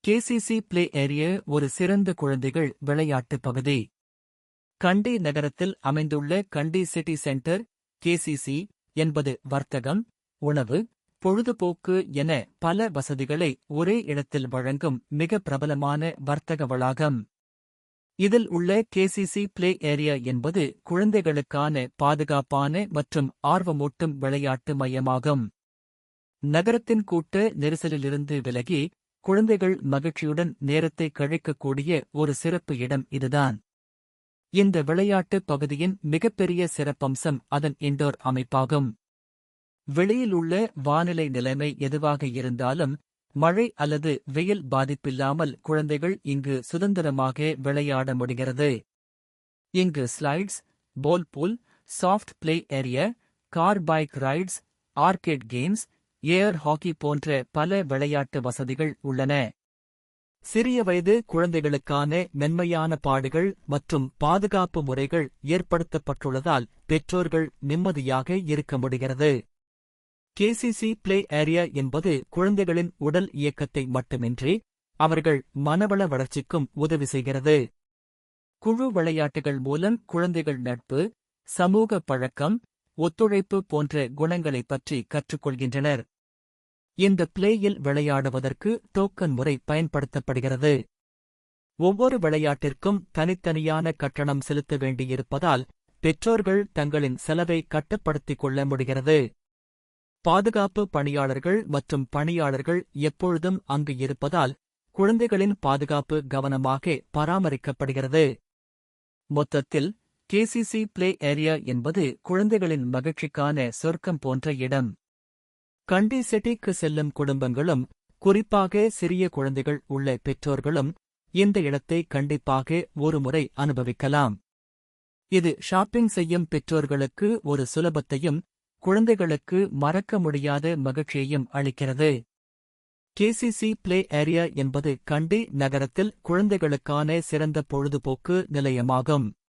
KCC play area ஒரு சிறந்த குழந்தைகள் விளையாட்டு பகுதி. கண்டி நகரத்தில் அமைந்துள்ள கண்டி சிட்டி சென்டர் கேசிசி என்பது வர்த்தகம், உணவு, பொழுதுபோக்கு என பல வசதிகளை ஒரே இடத்தில் வழங்கும் மிக பிரபலமான வர்த்தக வளாகம். இதில் உள்ள கேசிசி பிளே ஏரியா என்பது குழந்தைகளுக்கான பாதுகாப்பான மற்றும் ஆர்வமூட்டும் விளையாட்டு மையமாகும். நகரத்தின் கூட்ட நெரிசலிலிருந்து விலகி குழந்தைகள் மகிழ்ச்சியுடன் நேரத்தை கழிக்கக்கூடிய ஒரு சிறப்பு இடம் இதுதான். இந்த விளையாட்டு பகுதியின் மிகப்பெரிய சிறப்பம்சம் அதன் இன்டோர் அமைப்பாகும். வெளியில் உள்ள வானிலை நிலைமை எதுவாக இருந்தாலும் மழை அல்லது வெயில் பாதிப்பில்லாமல் குழந்தைகள் இங்கு சுதந்திரமாக விளையாட முடிகிறது. இங்கு slides, ball pool, soft play area, car bike rides, arcade games, air hockey போன்ற பல விளையாட்டு வசதிகள் உள்ளன. சிறிய வயது குழந்தைகளுக்கான மென்மையான பாடுகள் மற்றும் பாதுகாப்பு முறைகள் ஏற்படுத்தப்பட்டுள்ளதால் பெற்றோர்கள் நிம்மதியாக இருக்க முடிகிறது. கேசிசி பிளே ஏரியா என்பது குழந்தைகளின் உடல் இயக்கத்தை மட்டுமின்றி அவர்கள் மனவள வளர்ச்சிக்கும் உதவி செய்கிறது. குழு விளையாட்டுகள் மூலம் குழந்தைகள் நட்பு, சமூக பழக்கம், ஒத்துழைப்பு போன்ற குணங்களைப் பற்றி கற்றுக்கொள்கின்றனர். இந்த பிளேயில் விளையாடுவதற்கு டோக்கன் முறை பயன்படுத்தப்படுகிறது. ஒவ்வொரு விளையாட்டிற்கும் தனித்தனியான கட்டணம் செலுத்த வேண்டியிருப்பதால் பெற்றோர்கள் தங்களின் செலவை கட்டுப்படுத்திக் கொள்ள முடிகிறது. பாதுகாப்பு பணியாளர்கள் மற்றும் பணியாளர்கள் எப்பொழுதும் அங்கு இருப்பதால் குழந்தைகளின் பாதுகாப்பு கவனமாக பராமரிக்கப்படுகிறது. மொத்தத்தில் கேசிசி பிளே ஏரியா என்பது குழந்தைகளின் மகிழ்ச்சிக்கான சொர்க்கம் போன்ற இடம். கண்டி சிட்டிக்கு செல்லும் குடும்பங்களும், குறிப்பாக சிறிய குழந்தைகள் உள்ள பெற்றோர்களும் இந்த இடத்தை கண்டிப்பாக ஒருமுறை அனுபவிக்கலாம். இது ஷாப்பிங் செய்யும் பெற்றோர்களுக்கு ஒரு சுலபத்தையும் குழந்தைகளுக்கு மறக்க முடியாத மகிழ்ச்சியையும் அளிக்கிறது. கேசிசி பிளே ஏரியா என்பது கண்டி நகரத்தில் குழந்தைகளுக்கான சிறந்த பொழுதுபோக்கு நிலையமாகும்.